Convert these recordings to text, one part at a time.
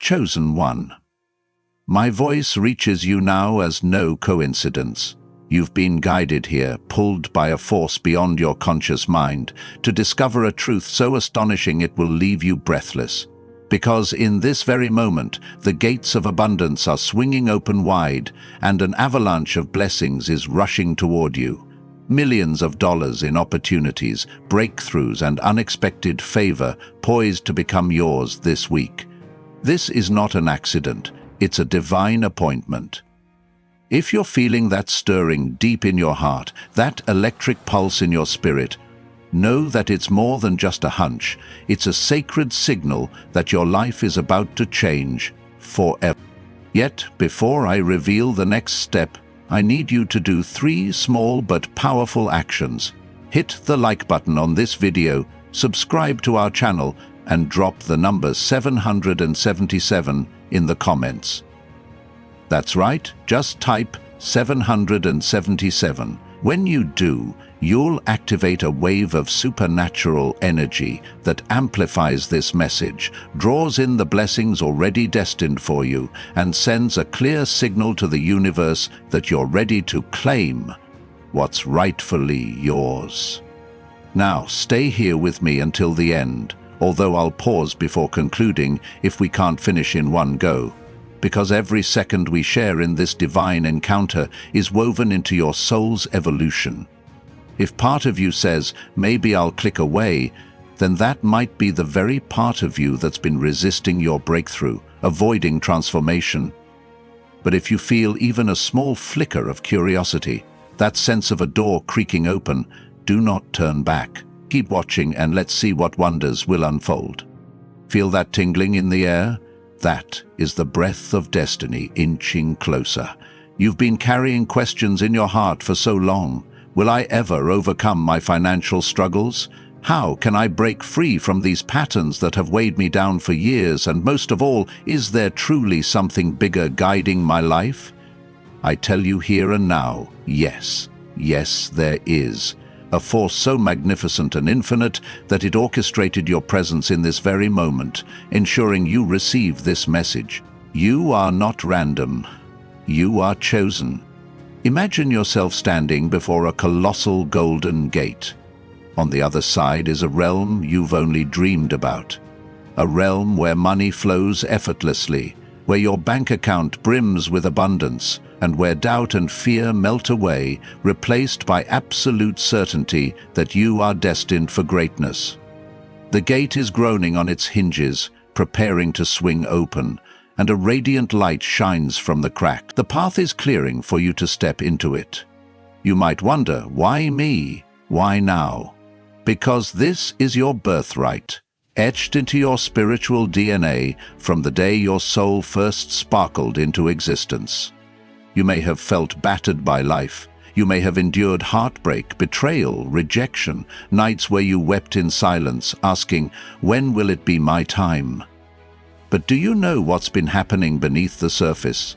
Chosen one. My voice reaches you now as no coincidence. You've been guided here, pulled by a force beyond your conscious mind, to discover a truth so astonishing it will leave you breathless. Because in this very moment, the gates of abundance are swinging open wide, and an avalanche of blessings is rushing toward you. Millions of dollars in opportunities, breakthroughs, and unexpected favor poised to become yours this week. This is not an accident, it's a divine appointment. If you're feeling that stirring deep in your heart, that electric pulse in your spirit, know that it's more than just a hunch. It's a sacred signal that your life is about to change forever. Yet, before I reveal the next step, I need you to do 3 small but powerful actions. Hit the like button on this video, subscribe to our channel, and drop the number 777 in the comments. That's right, just type 777. When you do, you'll activate a wave of supernatural energy that amplifies this message, draws in the blessings already destined for you, and sends a clear signal to the universe that you're ready to claim what's rightfully yours. Now, stay here with me until the end, although I'll pause before concluding if we can't finish in one go. Because every second we share in this divine encounter is woven into your soul's evolution. If part of you says, maybe I'll click away, then that might be the very part of you that's been resisting your breakthrough, avoiding transformation. But if you feel even a small flicker of curiosity, that sense of a door creaking open, do not turn back. Keep watching and let's see what wonders will unfold. Feel that tingling in the air? That is the breath of destiny inching closer. You've been carrying questions in your heart for so long. Will I ever overcome my financial struggles? How can I break free from these patterns that have weighed me down for years? And most of all, is there truly something bigger guiding my life? I tell you here and now, yes, there is. A force so magnificent and infinite that it orchestrated your presence in this very moment, ensuring you receive this message. You are not random. You are chosen. Imagine yourself standing before a colossal golden gate. On the other side is a realm you've only dreamed about. A realm where money flows effortlessly, where your bank account brims with abundance, and where doubt and fear melt away, replaced by absolute certainty that you are destined for greatness. The gate is groaning on its hinges, preparing to swing open, and a radiant light shines from the crack. The path is clearing for you to step into it. You might wonder, why me? Why now? Because this is your birthright, etched into your spiritual DNA from the day your soul first sparkled into existence. You may have felt battered by life. You may have endured heartbreak, betrayal, rejection, nights where you wept in silence, asking, when will it be my time? But do you know what's been happening beneath the surface?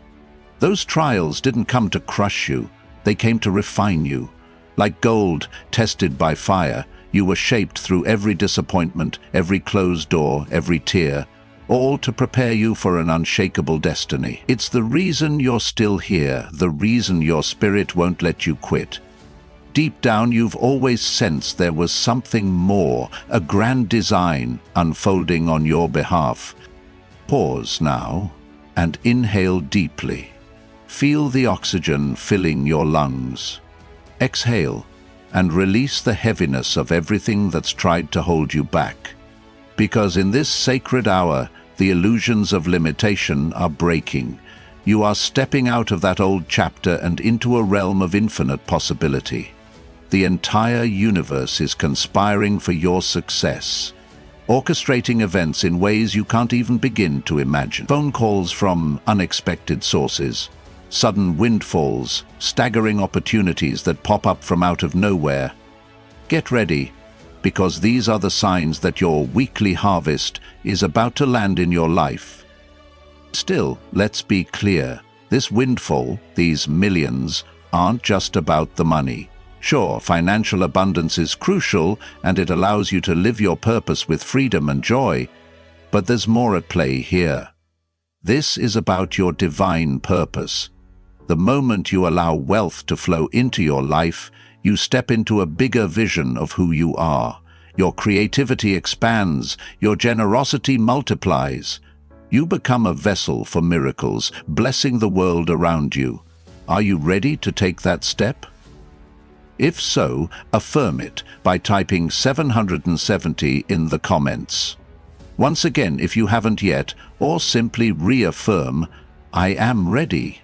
Those trials didn't come to crush you. They came to refine you. Like gold tested by fire, you were shaped through every disappointment, every closed door, every tear, all to prepare you for an unshakable destiny. It's the reason you're still here, the reason your spirit won't let you quit. Deep down, you've always sensed there was something more, a grand design unfolding on your behalf. Pause now and inhale deeply. Feel the oxygen filling your lungs. Exhale and release the heaviness of everything that's tried to hold you back. Because in this sacred hour, the illusions of limitation are breaking. You are stepping out of that old chapter and into a realm of infinite possibility. The entire universe is conspiring for your success, orchestrating events in ways you can't even begin to imagine. Phone calls from unexpected sources, sudden windfalls, staggering opportunities that pop up from out of nowhere. Get ready, because these are the signs that your weekly harvest is about to land in your life. Still, let's be clear. This windfall, these millions, aren't just about the money. Sure, financial abundance is crucial and it allows you to live your purpose with freedom and joy, but there's more at play here. This is about your divine purpose. The moment you allow wealth to flow into your life, you step into a bigger vision of who you are. Your creativity expands, your generosity multiplies. You become a vessel for miracles, blessing the world around you. Are you ready to take that step? If so, affirm it by typing 770 in the comments. Once again, if you haven't yet, or simply reaffirm, I am ready.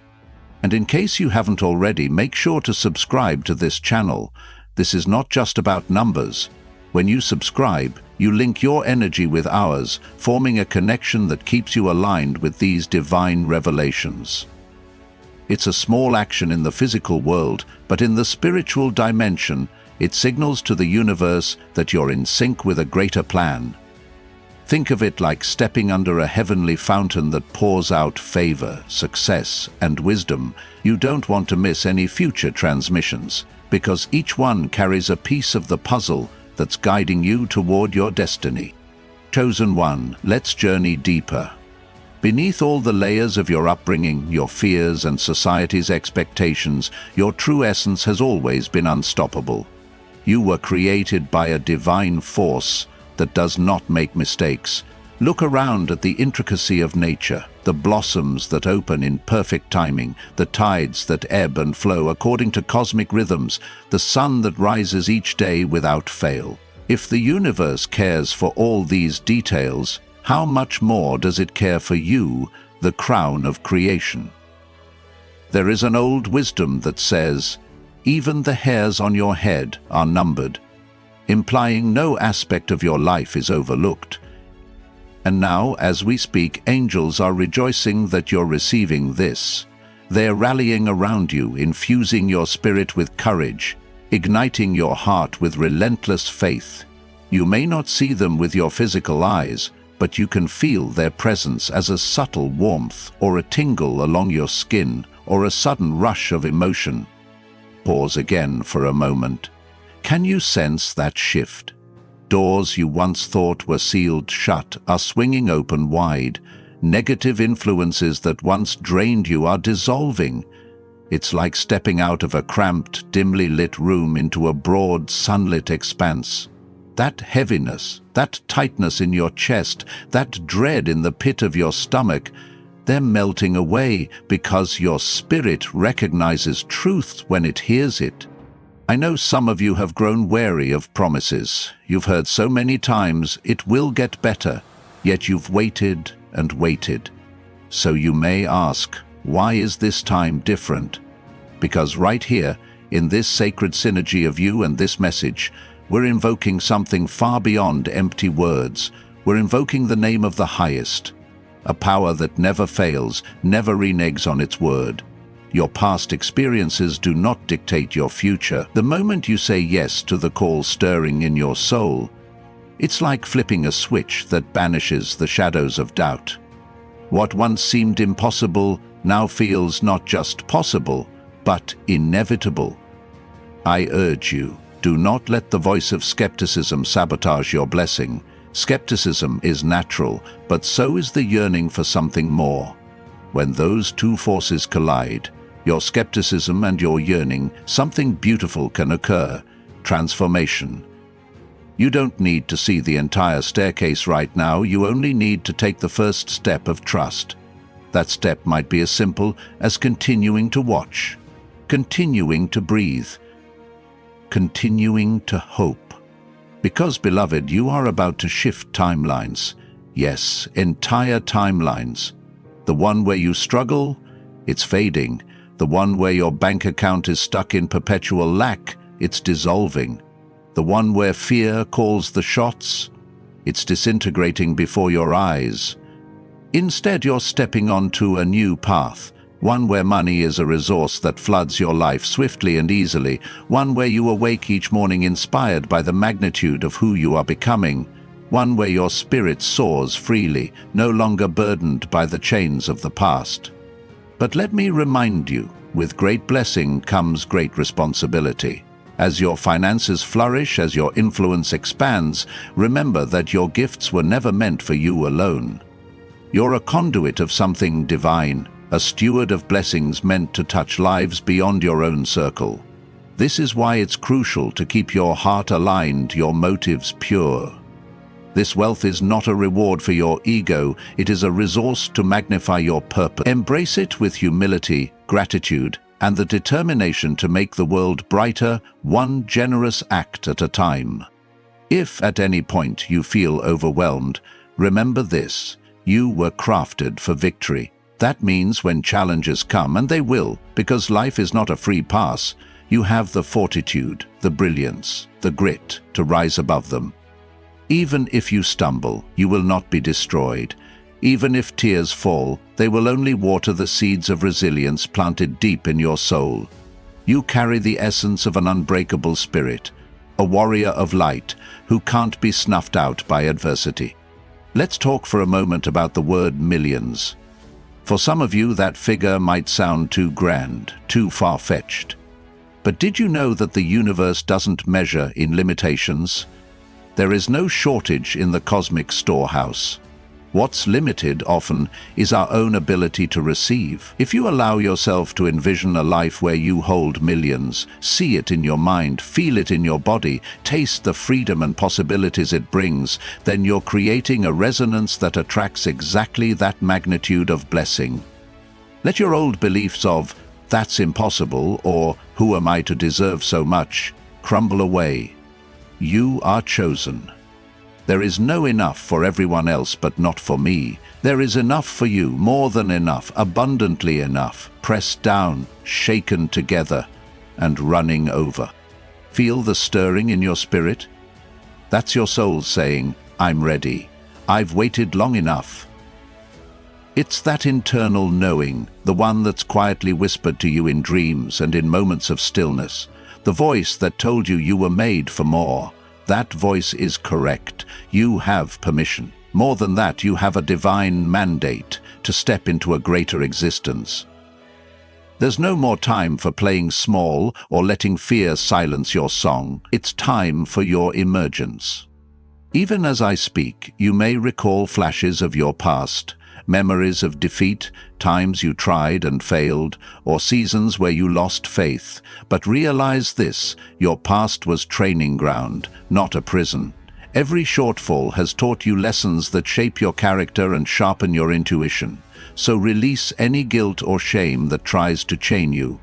And in case you haven't already, make sure to subscribe to this channel. This is not just about numbers. When you subscribe, you link your energy with ours, forming a connection that keeps you aligned with these divine revelations. It's a small action in the physical world, but in the spiritual dimension, it signals to the universe that you're in sync with a greater plan. Think of it like stepping under a heavenly fountain that pours out favor, success, and wisdom. You don't want to miss any future transmissions, because each one carries a piece of the puzzle that's guiding you toward your destiny. Chosen one, let's journey deeper. Beneath all the layers of your upbringing, your fears, and society's expectations, your true essence has always been unstoppable. You were created by a divine force that does not make mistakes. Look around at the intricacy of nature, the blossoms that open in perfect timing, the tides that ebb and flow according to cosmic rhythms, the sun that rises each day without fail. If the universe cares for all these details, how much more does it care for you, the crown of creation? There is an old wisdom that says, "Even the hairs on your head are numbered," implying no aspect of your life is overlooked. And now, as we speak, angels are rejoicing that you're receiving this. They're rallying around you, infusing your spirit with courage, igniting your heart with relentless faith. You may not see them with your physical eyes, but you can feel their presence as a subtle warmth, or a tingle along your skin, or a sudden rush of emotion. Pause again for a moment. Can you sense that shift? Doors you once thought were sealed shut are swinging open wide. Negative influences that once drained you are dissolving. It's like stepping out of a cramped, dimly lit room into a broad, sunlit expanse. That heaviness, that tightness in your chest, that dread in the pit of your stomach, they're melting away because your spirit recognizes truth when it hears it. I know some of you have grown wary of promises. You've heard so many times, "It will get better," yet you've waited and waited. So you may ask, why is this time different? Because right here, in this sacred synergy of you and this message, we're invoking something far beyond empty words. We're invoking the name of the highest, a power that never fails, never reneges on its word. Your past experiences do not dictate your future. The moment you say yes to the call stirring in your soul, it's like flipping a switch that banishes the shadows of doubt. What once seemed impossible now feels not just possible, but inevitable. I urge you, do not let the voice of skepticism sabotage your blessing. Skepticism is natural, but so is the yearning for something more. When those two forces collide, your skepticism and your yearning, something beautiful can occur, transformation. You don't need to see the entire staircase right now, you only need to take the first step of trust. That step might be as simple as continuing to watch, continuing to breathe, continuing to hope. Because, beloved, you are about to shift timelines. Yes, entire timelines. The one where you struggle, it's fading. The one where your bank account is stuck in perpetual lack, it's dissolving. The one where fear calls the shots, it's disintegrating before your eyes. Instead, you're stepping onto a new path, one where money is a resource that floods your life swiftly and easily, one where you awake each morning inspired by the magnitude of who you are becoming, one where your spirit soars freely, no longer burdened by the chains of the past. But let me remind you, with great blessing comes great responsibility. As your finances flourish, as your influence expands, remember that your gifts were never meant for you alone. You're a conduit of something divine, a steward of blessings meant to touch lives beyond your own circle. This is why it's crucial to keep your heart aligned, your motives pure. This wealth is not a reward for your ego, it is a resource to magnify your purpose. Embrace it with humility, gratitude, and the determination to make the world brighter, one generous act at a time. If at any point you feel overwhelmed, remember this: you were crafted for victory. That means when challenges come, and they will, because life is not a free pass, you have the fortitude, the brilliance, the grit to rise above them. Even if you stumble, you will not be destroyed. Even if tears fall, they will only water the seeds of resilience planted deep in your soul. You carry the essence of an unbreakable spirit, a warrior of light who can't be snuffed out by adversity. Let's talk for a moment about the word millions. For some of you, that figure might sound too grand, too far-fetched. But did you know that the universe doesn't measure in limitations? There is no shortage in the cosmic storehouse. What's limited often is our own ability to receive. If you allow yourself to envision a life where you hold millions, see it in your mind, feel it in your body, taste the freedom and possibilities it brings, then you're creating a resonance that attracts exactly that magnitude of blessing. Let your old beliefs of, "That's impossible," or "Who am I to deserve so much?" crumble away. You are chosen. There is no enough for everyone else but not for me. There is enough for you, more than enough, abundantly enough, pressed down, shaken together, and running over. Feel the stirring in your spirit? That's your soul saying, "I'm ready. I've waited long enough." It's that internal knowing, the one that's quietly whispered to you in dreams and in moments of stillness, the voice that told you you were made for more. That voice is correct. You have permission. More than that, you have a divine mandate to step into a greater existence. There's no more time for playing small or letting fear silence your song. It's time for your emergence. Even as I speak, you may recall flashes of your past, memories of defeat, times you tried and failed, or seasons where you lost faith. But realize this: your past was training ground, not a prison. Every shortfall has taught you lessons that shape your character and sharpen your intuition. So release any guilt or shame that tries to chain you.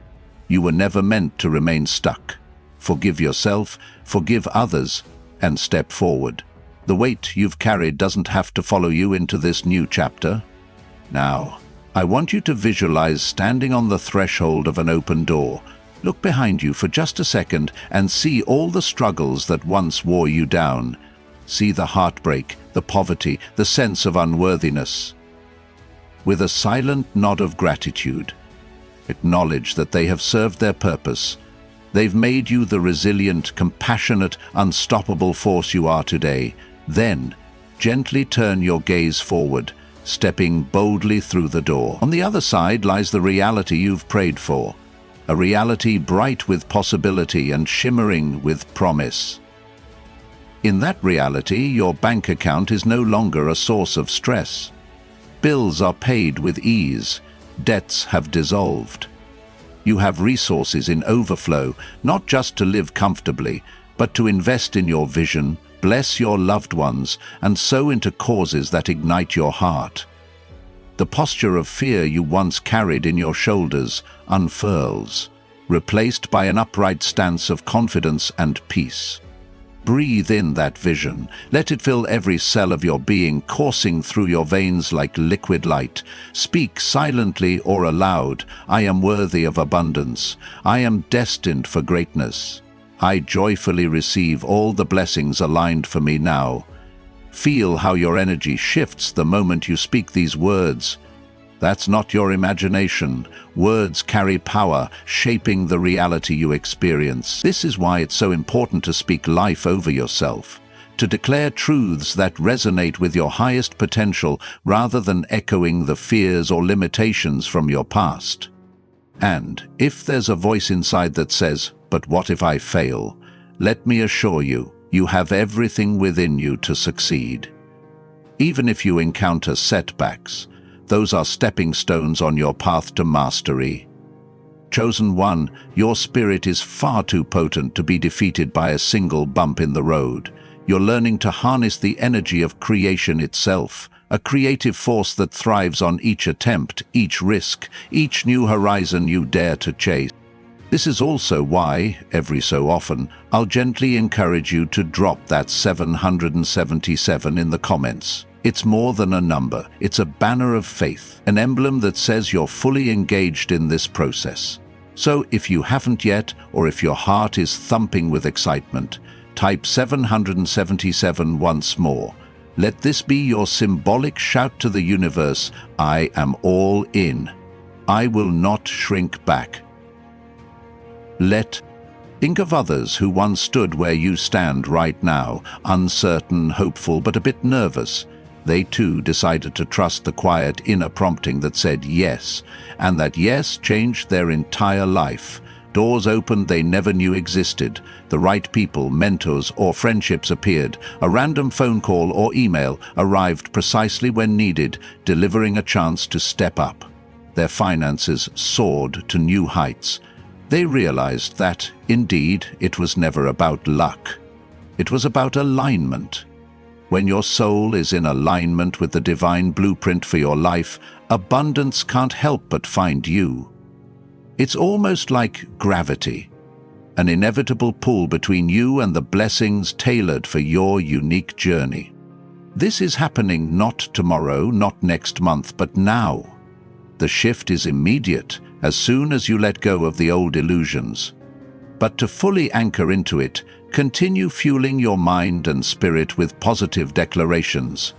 You were never meant to remain stuck. Forgive yourself, forgive others, and step forward. The weight you've carried doesn't have to follow you into this new chapter. Now, I want you to visualize standing on the threshold of an open door. Look behind you for just a second and see all the struggles that once wore you down. See the heartbreak, the poverty, the sense of unworthiness. With a silent nod of gratitude, acknowledge that they have served their purpose. They've made you the resilient, compassionate, unstoppable force you are today. Then, gently turn your gaze forward, stepping boldly through the door. On the other side lies the reality you've prayed for, a reality bright with possibility and shimmering with promise. In that reality, your bank account is no longer a source of stress. Bills are paid with ease, debts have dissolved. You have resources in overflow, not just to live comfortably, but to invest in your vision, bless your loved ones, and sow into causes that ignite your heart. The posture of fear you once carried in your shoulders unfurls, replaced by an upright stance of confidence and peace. Breathe in that vision. Let it fill every cell of your being, coursing through your veins like liquid light. Speak silently or aloud, "I am worthy of abundance. I am destined for greatness. I joyfully receive all the blessings aligned for me now." Feel how your energy shifts the moment you speak these words. That's not your imagination. Words carry power, shaping the reality you experience. This is why it's so important to speak life over yourself, to declare truths that resonate with your highest potential rather than echoing the fears or limitations from your past. And if there's a voice inside that says, "But what if I fail?" let me assure you, you have everything within you to succeed. Even if you encounter setbacks, those are stepping stones on your path to mastery. Chosen one, your spirit is far too potent to be defeated by a single bump in the road. You're learning to harness the energy of creation itself, a creative force that thrives on each attempt, each risk, each new horizon you dare to chase. This is also why, every so often, I'll gently encourage you to drop that 777 in the comments. It's more than a number, it's a banner of faith, an emblem that says you're fully engaged in this process. So if you haven't yet, or if your heart is thumping with excitement, type 777 once more. Let this be your symbolic shout to the universe, I am all in. I will not shrink back. Think of others who once stood where you stand right now, uncertain, hopeful, but a bit nervous. They too decided to trust the quiet inner prompting that said yes, and that yes changed their entire life. Doors opened they never knew existed. The right people, mentors, or friendships appeared. A random phone call or email arrived precisely when needed, delivering a chance to step up. Their finances soared to new heights. They realized that, indeed, it was never about luck. It was about alignment. When your soul is in alignment with the divine blueprint for your life, abundance can't help but find you. It's almost like gravity, an inevitable pull between you and the blessings tailored for your unique journey. This is happening not tomorrow, not next month, but now. The shift is immediate, as soon as you let go of the old illusions. But to fully anchor into it, continue fueling your mind and spirit with positive declarations.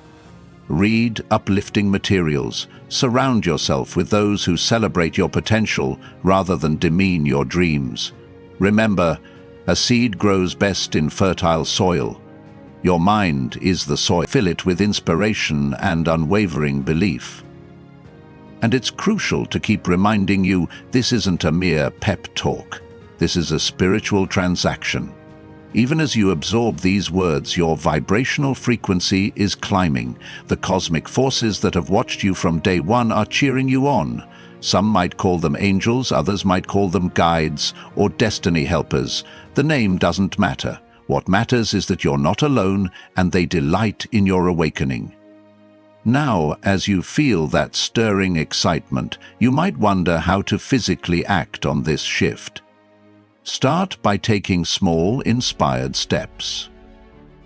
Read uplifting materials. Surround yourself with those who celebrate your potential rather than demean your dreams. Remember, a seed grows best in fertile soil. Your mind is the soil. Fill it with inspiration and unwavering belief. And it's crucial to keep reminding you this isn't a mere pep talk. This is a spiritual transaction. Even as you absorb these words, your vibrational frequency is climbing. The cosmic forces that have watched you from day one are cheering you on. Some might call them angels, others might call them guides or destiny helpers. The name doesn't matter. What matters is that you're not alone and they delight in your awakening. Now, as you feel that stirring excitement, you might wonder how to physically act on this shift. Start by taking small, inspired steps.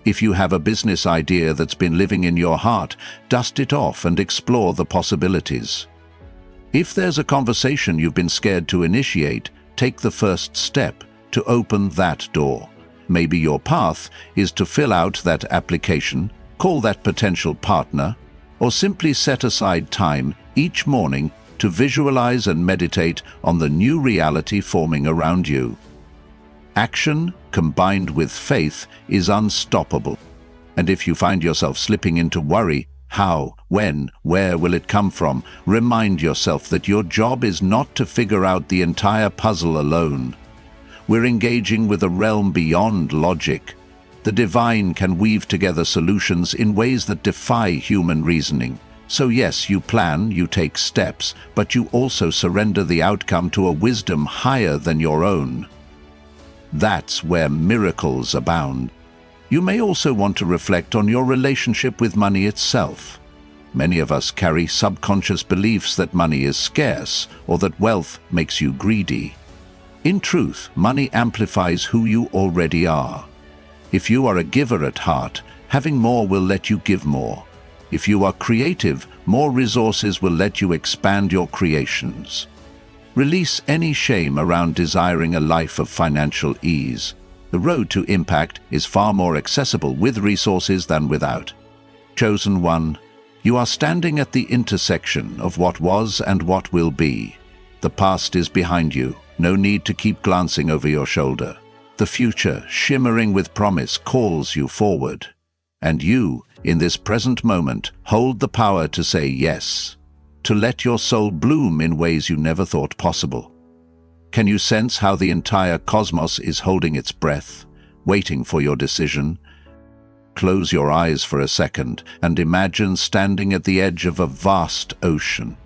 If you have a business idea that's been living in your heart, dust it off and explore the possibilities. If there's a conversation you've been scared to initiate, take the first step to open that door. Maybe your path is to fill out that application, call that potential partner, or simply set aside time each morning to visualize and meditate on the new reality forming around you. Action, combined with faith, is unstoppable. And if you find yourself slipping into worry, how, when, where will it come from? Remind yourself that your job is not to figure out the entire puzzle alone. We're engaging with a realm beyond logic. The divine can weave together solutions in ways that defy human reasoning. So yes, you plan, you take steps, but you also surrender the outcome to a wisdom higher than your own. That's where miracles abound. You may also want to reflect on your relationship with money itself. Many of us carry subconscious beliefs that money is scarce or that wealth makes you greedy. In truth, money amplifies who you already are. If you are a giver at heart, having more will let you give more. If you are creative, more resources will let you expand your creations. Release any shame around desiring a life of financial ease. The road to impact is far more accessible with resources than without. Chosen one, you are standing at the intersection of what was and what will be. The past is behind you. No need to keep glancing over your shoulder. The future, shimmering with promise, calls you forward. And you, in this present moment, hold the power to say yes, to let your soul bloom in ways you never thought possible. Can you sense how the entire cosmos is holding its breath, waiting for your decision? Close your eyes for a second and imagine standing at the edge of a vast ocean.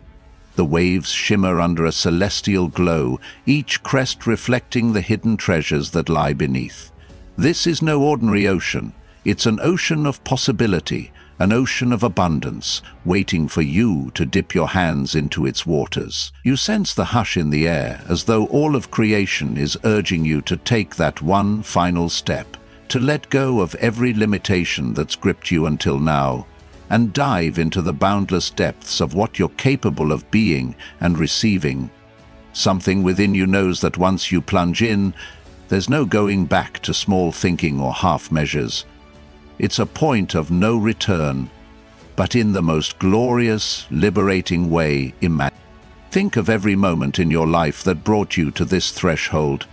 The waves shimmer under a celestial glow, each crest reflecting the hidden treasures that lie beneath. This is no ordinary ocean. It's an ocean of possibility, an ocean of abundance, waiting for you to dip your hands into its waters. You sense the hush in the air, as though all of creation is urging you to take that one final step, to let go of every limitation that's gripped you until now, and dive into the boundless depths of what you're capable of being and receiving. Something within you knows that once you plunge in, there's no going back to small thinking or half measures. It's a point of no return, but in the most glorious, liberating way imaginable. Think of every moment in your life that brought you to this threshold.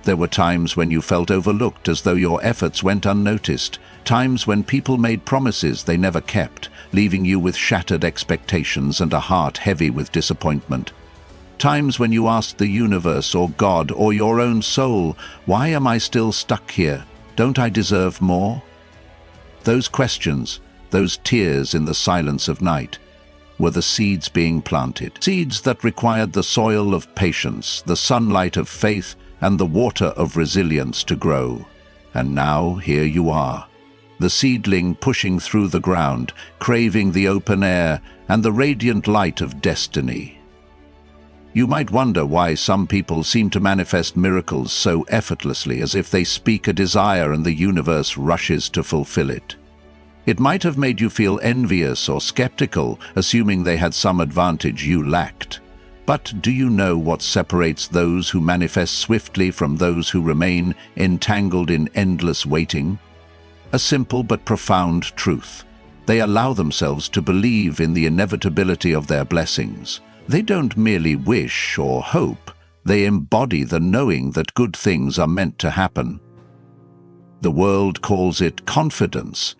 There were times when you felt overlooked, as though your efforts went unnoticed, times when people made promises they never kept, leaving you with shattered expectations and a heart heavy with disappointment. Times when you asked the universe or God or your own soul, "Why am I still stuck here? Don't I deserve more?" Those questions, those tears in the silence of night, were the seeds being planted. Seeds that required the soil of patience, the sunlight of faith, and the water of resilience to grow. And now, here you are, the seedling pushing through the ground, craving the open air and the radiant light of destiny. You might wonder why some people seem to manifest miracles so effortlessly, as if they speak a desire and the universe rushes to fulfill it. It might have made you feel envious or skeptical, assuming they had some advantage you lacked. But do you know what separates those who manifest swiftly from those who remain entangled in endless waiting? A simple but profound truth. They allow themselves to believe in the inevitability of their blessings. They don't merely wish or hope, they embody the knowing that good things are meant to happen. The world calls it confidence,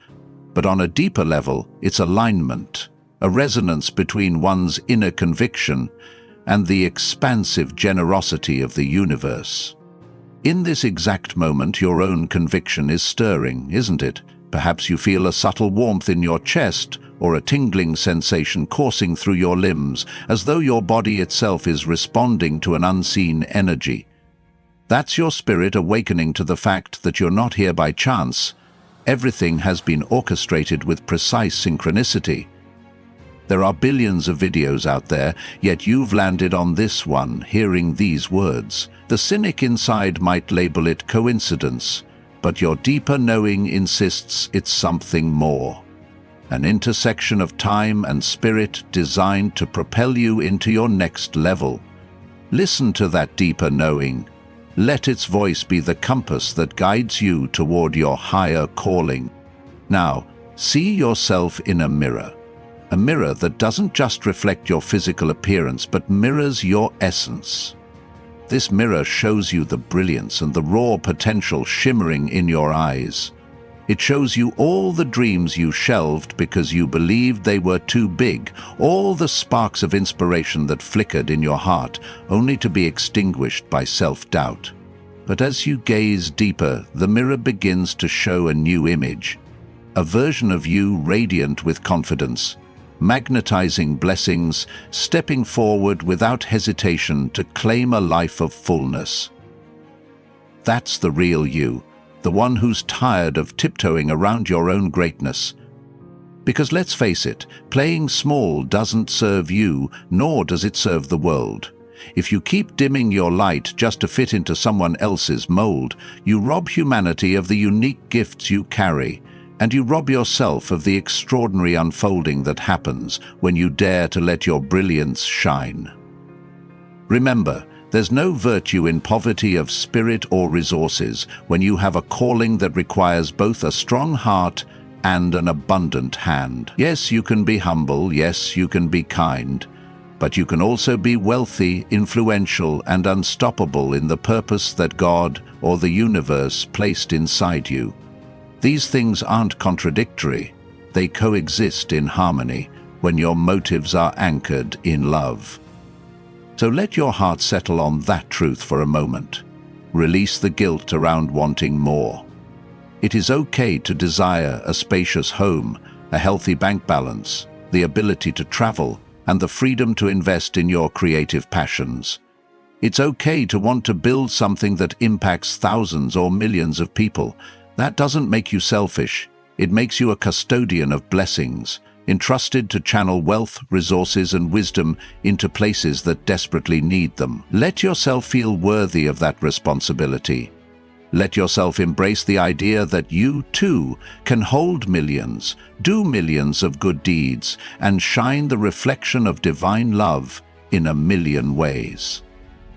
but on a deeper level, it's alignment, a resonance between one's inner conviction and the expansive generosity of the universe. In this exact moment, your own conviction is stirring, isn't it? Perhaps you feel a subtle warmth in your chest or a tingling sensation coursing through your limbs, as though your body itself is responding to an unseen energy. That's your spirit awakening to the fact that you're not here by chance. Everything has been orchestrated with precise synchronicity. There are billions of videos out there, yet you've landed on this one, hearing these words. The cynic inside might label it coincidence, but your deeper knowing insists it's something more. An intersection of time and spirit designed to propel you into your next level. Listen to that deeper knowing. Let its voice be the compass that guides you toward your higher calling. Now, see yourself in a mirror that doesn't just reflect your physical appearance but mirrors your essence. This mirror shows you the brilliance and the raw potential shimmering in your eyes. It shows you all the dreams you shelved because you believed they were too big, all the sparks of inspiration that flickered in your heart, only to be extinguished by self-doubt. But as you gaze deeper, the mirror begins to show a new image, a version of you radiant with confidence, magnetizing blessings, stepping forward without hesitation to claim a life of fullness. That's the real you, the one who's tired of tiptoeing around your own greatness. Because let's face it, playing small doesn't serve you, nor does it serve the world. If you keep dimming your light just to fit into someone else's mold, you rob humanity of the unique gifts you carry, and you rob yourself of the extraordinary unfolding that happens when you dare to let your brilliance shine. Remember, there's no virtue in poverty of spirit or resources when you have a calling that requires both a strong heart and an abundant hand. Yes, you can be humble, yes, you can be kind, but you can also be wealthy, influential, and unstoppable in the purpose that God or the universe placed inside you. These things aren't contradictory. They coexist in harmony when your motives are anchored in love. So let your heart settle on that truth for a moment. Release the guilt around wanting more. It is okay to desire a spacious home, a healthy bank balance, the ability to travel, and the freedom to invest in your creative passions. It's okay to want to build something that impacts thousands or millions of people. That doesn't make you selfish. It makes you a custodian of blessings, entrusted to channel wealth, resources, and wisdom into places that desperately need them. Let yourself feel worthy of that responsibility. Let yourself embrace the idea that you, too, can hold millions, do millions of good deeds, and shine the reflection of divine love in a million ways.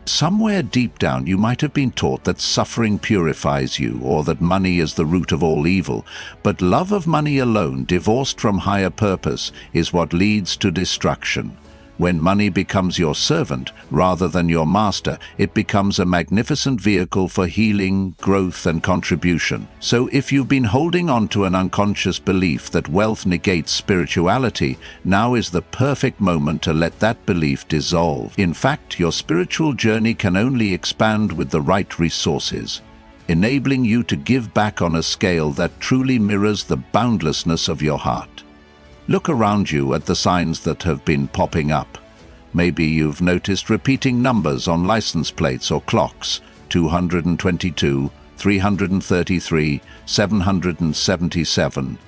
Somewhere deep down you might have been taught that suffering purifies you or that money is the root of all evil, but love of money alone, divorced from higher purpose, is what leads to destruction. When money becomes your servant rather than your master, it becomes a magnificent vehicle for healing, growth, and contribution. So if you've been holding on to an unconscious belief that wealth negates spirituality, now is the perfect moment to let that belief dissolve. In fact, your spiritual journey can only expand with the right resources, enabling you to give back on a scale that truly mirrors the boundlessness of your heart. Look around you at the signs that have been popping up. Maybe you've noticed repeating numbers on license plates or clocks: 222, 333, 777.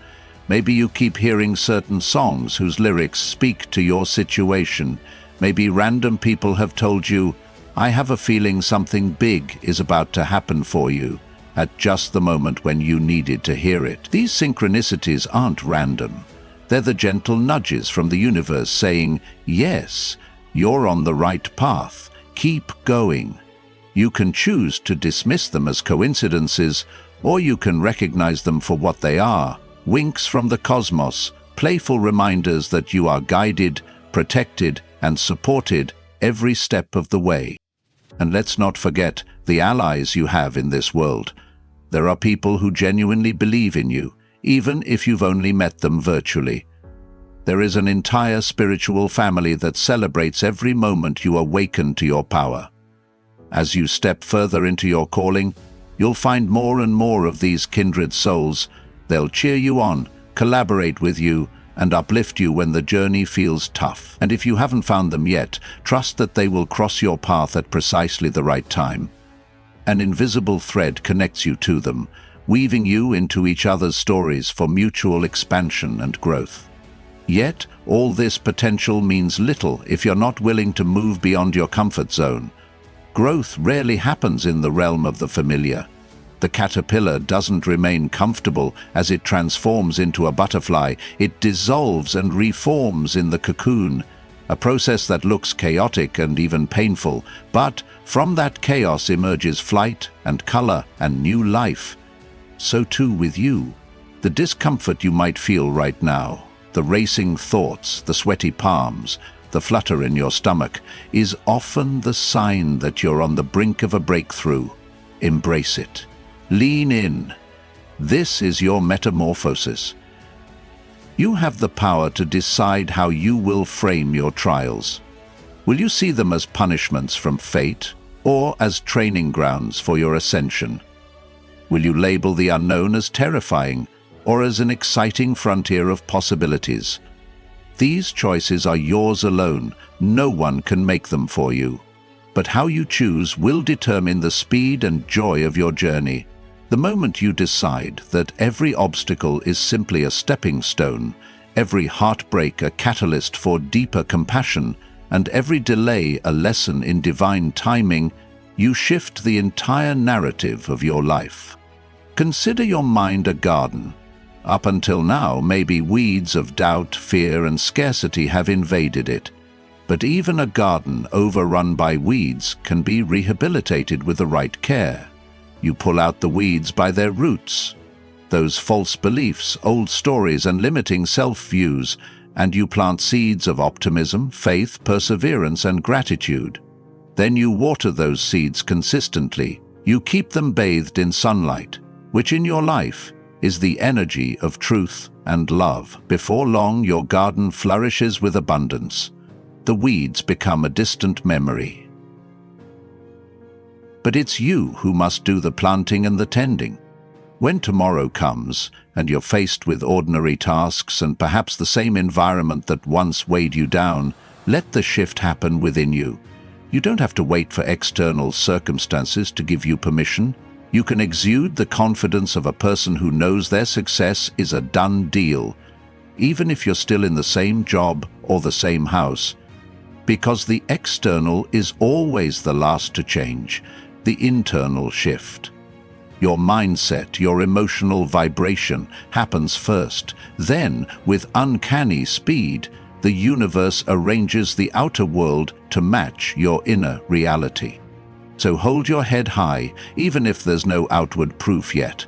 Maybe you keep hearing certain songs whose lyrics speak to your situation. Maybe random people have told you, "I have a feeling something big is about to happen for you," at just the moment when you needed to hear it. These synchronicities aren't random. They're the gentle nudges from the universe saying, "Yes, you're on the right path. Keep going." You can choose to dismiss them as coincidences, or you can recognize them for what they are: winks from the cosmos, playful reminders that you are guided, protected, and supported every step of the way. And let's not forget the allies you have in this world. There are people who genuinely believe in you, even if you've only met them virtually. There is an entire spiritual family that celebrates every moment you awaken to your power. As you step further into your calling, you'll find more and more of these kindred souls. They'll cheer you on, collaborate with you, and uplift you when the journey feels tough. And if you haven't found them yet, trust that they will cross your path at precisely the right time. An invisible thread connects you to them, weaving you into each other's stories for mutual expansion and growth. Yet, all this potential means little if you're not willing to move beyond your comfort zone. Growth rarely happens in the realm of the familiar. The caterpillar doesn't remain comfortable as it transforms into a butterfly. It dissolves and reforms in the cocoon, a process that looks chaotic and even painful, but from that chaos emerges flight and color and new life. So too with you. The discomfort you might feel right now, the racing thoughts, the sweaty palms, the flutter in your stomach, is often the sign that you're on the brink of a breakthrough. Embrace it. Lean in. This is your metamorphosis. You have the power to decide how you will frame your trials. Will you see them as punishments from fate, or as training grounds for your ascension? Will you label the unknown as terrifying, or as an exciting frontier of possibilities? These choices are yours alone. No one can make them for you. But how you choose will determine the speed and joy of your journey. The moment you decide that every obstacle is simply a stepping stone, every heartbreak a catalyst for deeper compassion, and every delay a lesson in divine timing, you shift the entire narrative of your life. Consider your mind a garden. Up until now, maybe weeds of doubt, fear, and scarcity have invaded it. But even a garden overrun by weeds can be rehabilitated with the right care. You pull out the weeds by their roots, those false beliefs, old stories, and limiting self-views, and you plant seeds of optimism, faith, perseverance, and gratitude. Then you water those seeds consistently. You keep them bathed in sunlight, which in your life is the energy of truth and love. Before long, your garden flourishes with abundance. The weeds become a distant memory. But it's you who must do the planting and the tending. When tomorrow comes, and you're faced with ordinary tasks and perhaps the same environment that once weighed you down, let the shift happen within you. You don't have to wait for external circumstances to give you permission. You can exude the confidence of a person who knows their success is a done deal, even if you're still in the same job or the same house. Because the external is always the last to change, the internal shift. Your mindset, your emotional vibration happens first. Then, with uncanny speed, the universe arranges the outer world to match your inner reality. So hold your head high, even if there's no outward proof yet.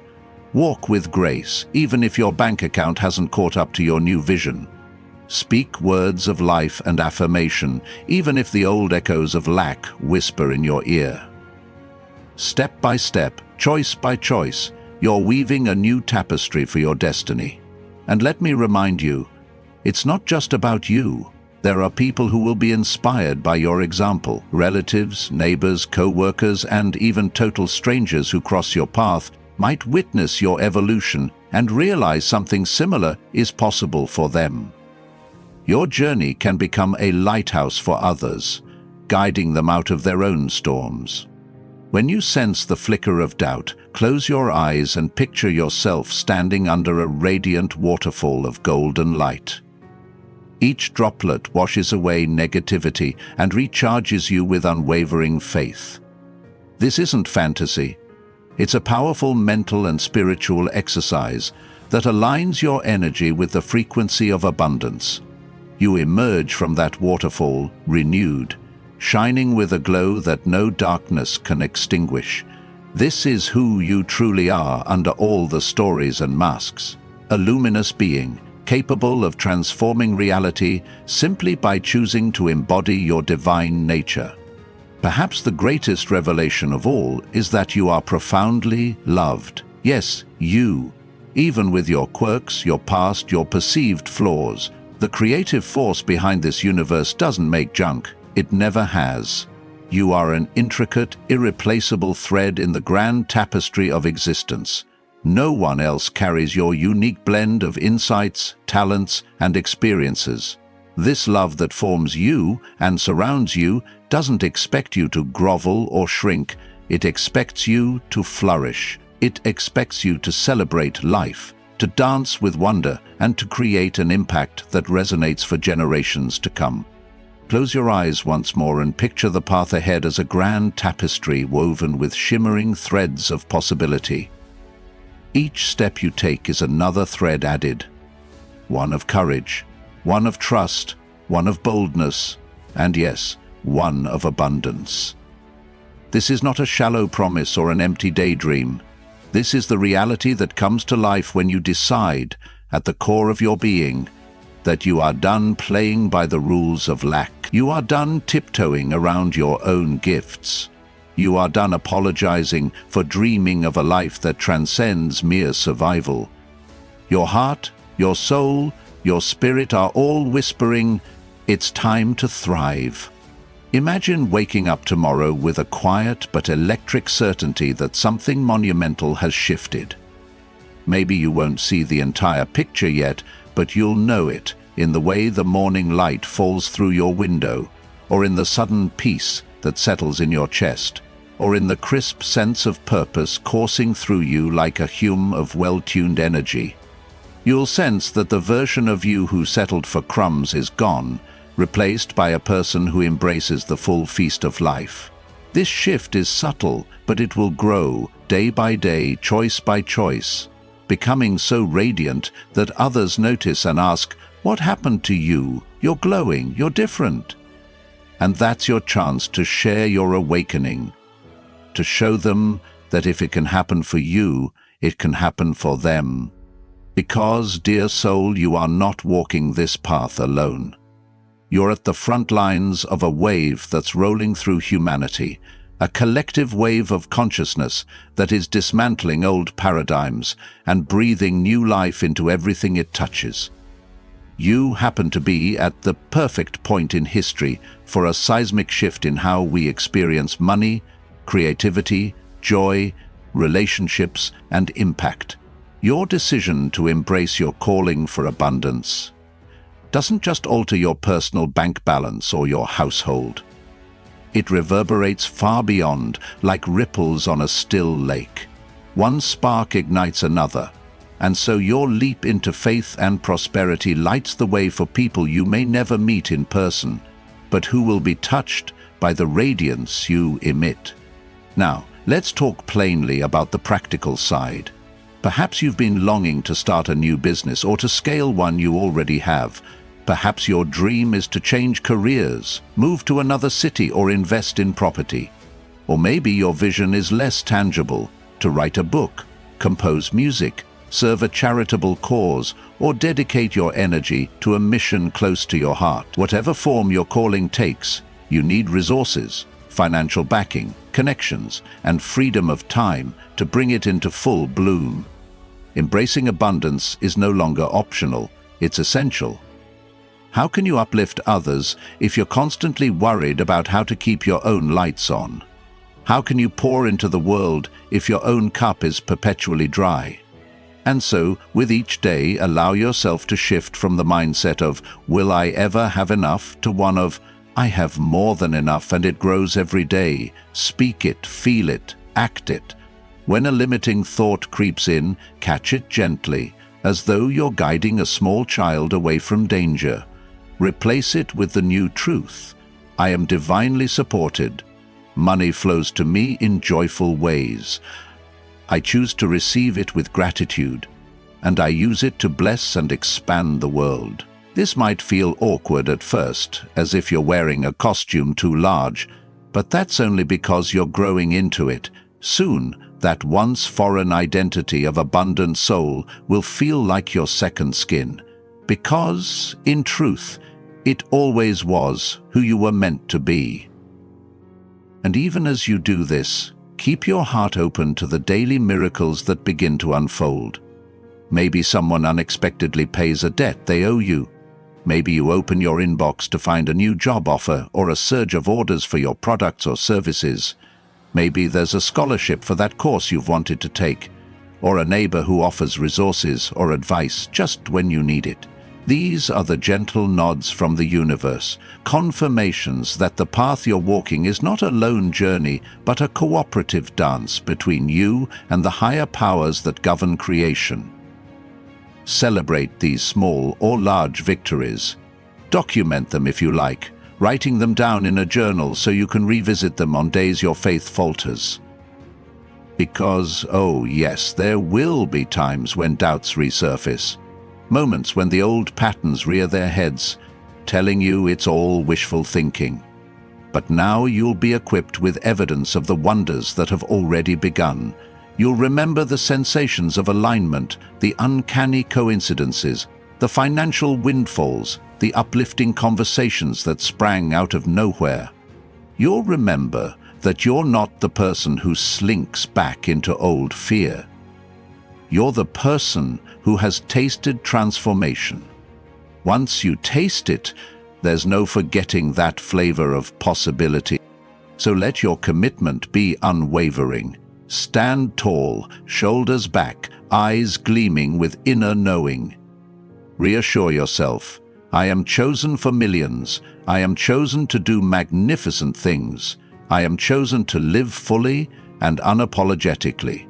Walk with grace, even if your bank account hasn't caught up to your new vision. Speak words of life and affirmation, even if the old echoes of lack whisper in your ear. Step by step, choice by choice, you're weaving a new tapestry for your destiny. And let me remind you, it's not just about you. There are people who will be inspired by your example, relatives, neighbors, co-workers, and even total strangers who cross your path might witness your evolution and realize something similar is possible for them. Your journey can become a lighthouse for others, guiding them out of their own storms. When you sense the flicker of doubt, close your eyes and picture yourself standing under a radiant waterfall of golden light. Each droplet washes away negativity and recharges you with unwavering faith. This isn't fantasy. It's a powerful mental and spiritual exercise that aligns your energy with the frequency of abundance. You emerge from that waterfall renewed, shining with a glow that no darkness can extinguish. This is who you truly are under all the stories and masks. A luminous being, capable of transforming reality simply by choosing to embody your divine nature. Perhaps the greatest revelation of all is that you are profoundly loved. Yes, you. Even with your quirks, your past, your perceived flaws, the creative force behind this universe doesn't make junk. It never has. You are an intricate, irreplaceable thread in the grand tapestry of existence. No one else carries your unique blend of insights, talents, and experiences. This love that forms you and surrounds you doesn't expect you to grovel or shrink. It expects you to flourish. It expects you to celebrate life, to dance with wonder, and to create an impact that resonates for generations to come. Close your eyes once more and picture the path ahead as a grand tapestry woven with shimmering threads of possibility. Each step you take is another thread added. One of courage, one of trust, one of boldness, and yes, one of abundance. This is not a shallow promise or an empty daydream. This is the reality that comes to life when you decide, at the core of your being, that you are done playing by the rules of lack. You are done tiptoeing around your own gifts. You are done apologizing for dreaming of a life that transcends mere survival. Your heart, your soul, your spirit are all whispering, it's time to thrive. Imagine waking up tomorrow with a quiet but electric certainty that something monumental has shifted. Maybe you won't see the entire picture yet, but you'll know it in the way the morning light falls through your window, or in the sudden peace that settles in your chest, or in the crisp sense of purpose coursing through you like a hum of well-tuned energy. You'll sense that the version of you who settled for crumbs is gone, replaced by a person who embraces the full feast of life. This shift is subtle, but it will grow, day by day, choice by choice, becoming so radiant that others notice and ask, "What happened to you? You're glowing, you're different." And that's your chance to share your awakening, to show them that if it can happen for you, it can happen for them. Because, dear soul, you are not walking this path alone. You're at the front lines of a wave that's rolling through humanity, a collective wave of consciousness that is dismantling old paradigms and breathing new life into everything it touches. You happen to be at the perfect point in history for a seismic shift in how we experience money, creativity, joy, relationships, and impact. Your decision to embrace your calling for abundance doesn't just alter your personal bank balance or your household. It reverberates far beyond, like ripples on a still lake. One spark ignites another, and so your leap into faith and prosperity lights the way for people you may never meet in person, but who will be touched by the radiance you emit. Now, let's talk plainly about the practical side. Perhaps you've been longing to start a new business or to scale one you already have. Perhaps your dream is to change careers, move to another city, or invest in property. Or maybe your vision is less tangible: to write a book, compose music, serve a charitable cause, or dedicate your energy to a mission close to your heart. Whatever form your calling takes, you need resources, financial backing, connections, and freedom of time to bring it into full bloom. Embracing abundance is no longer optional, it's essential. How can you uplift others if you're constantly worried about how to keep your own lights on? How can you pour into the world if your own cup is perpetually dry? And so, with each day, allow yourself to shift from the mindset of, "Will I ever have enough?" to one of, "I have more than enough and it grows every day." Speak it, feel it, act it. When a limiting thought creeps in, catch it gently, as though you're guiding a small child away from danger. Replace it with the new truth: I am divinely supported. Money flows to me in joyful ways. I choose to receive it with gratitude, and I use it to bless and expand the world. This might feel awkward at first, as if you're wearing a costume too large, but that's only because you're growing into it. Soon, that once foreign identity of abundant soul will feel like your second skin, because, in truth, it always was who you were meant to be. And even as you do this, keep your heart open to the daily miracles that begin to unfold. Maybe someone unexpectedly pays a debt they owe you. Maybe you open your inbox to find a new job offer or a surge of orders for your products or services. Maybe there's a scholarship for that course you've wanted to take, or a neighbor who offers resources or advice just when you need it. These are the gentle nods from the universe, confirmations that the path you're walking is not a lone journey, but a cooperative dance between you and the higher powers that govern creation. Celebrate these small or large victories. Document them if you like, writing them down in a journal so you can revisit them on days your faith falters. Because, oh yes, there will be times when doubts resurface. Moments when the old patterns rear their heads, telling you it's all wishful thinking. But now you'll be equipped with evidence of the wonders that have already begun. You'll remember the sensations of alignment, the uncanny coincidences, the financial windfalls, the uplifting conversations that sprang out of nowhere. You'll remember that you're not the person who slinks back into old fear. You're the person who has tasted transformation. Once you taste it, there's no forgetting that flavor of possibility. So let your commitment be unwavering. Stand tall, shoulders back, eyes gleaming with inner knowing. Reassure yourself, I am chosen for millions. I am chosen to do magnificent things. I am chosen to live fully and unapologetically.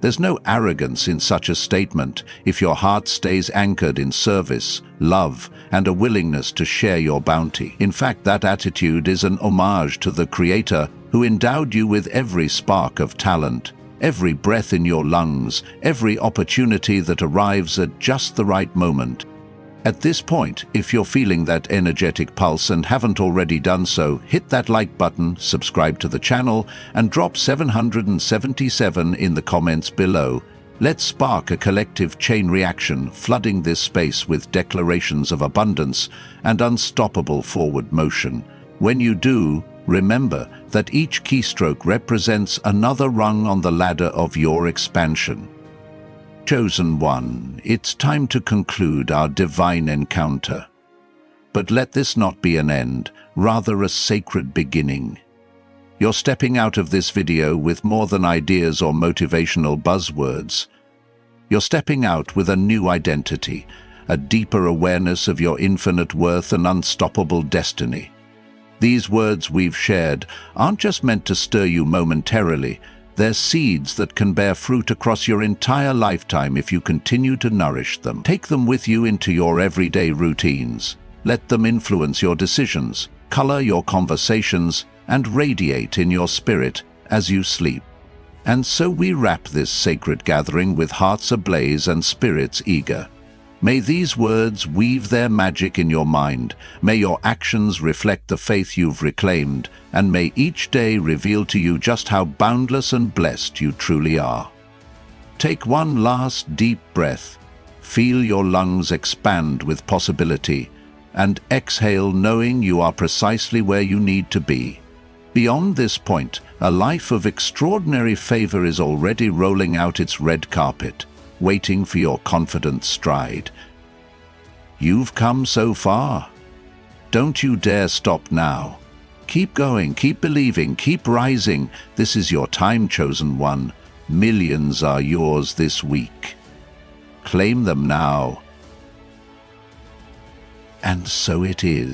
There's no arrogance in such a statement if your heart stays anchored in service, love, and a willingness to share your bounty. In fact, that attitude is an homage to the Creator who endowed you with every spark of talent, every breath in your lungs, every opportunity that arrives at just the right moment. At this point, if you're feeling that energetic pulse and haven't already done so, hit that like button, subscribe to the channel, and drop 777 in the comments below. Let's spark a collective chain reaction, flooding this space with declarations of abundance and unstoppable forward motion. When you do, remember that each keystroke represents another rung on the ladder of your expansion. Chosen one, it's time to conclude our divine encounter. But let this not be an end, rather a sacred beginning. You're stepping out of this video with more than ideas or motivational buzzwords. You're stepping out with a new identity, a deeper awareness of your infinite worth and unstoppable destiny. These words we've shared aren't just meant to stir you momentarily. They're seeds that can bear fruit across your entire lifetime if you continue to nourish them. Take them with you into your everyday routines. Let them influence your decisions, color your conversations, and radiate in your spirit as you sleep. And so we wrap this sacred gathering with hearts ablaze and spirits eager. May these words weave their magic in your mind. May your actions reflect the faith you've reclaimed, and may each day reveal to you just how boundless and blessed you truly are. Take one last deep breath. Feel your lungs expand with possibility, and exhale knowing you are precisely where you need to be. Beyond this point, a life of extraordinary favor is already rolling out its red carpet, waiting for your confident stride. You've come so far. Don't you dare stop now. Keep going, keep believing, keep rising. This is your time, chosen one. Millions are yours this week. Claim them now. And so it is.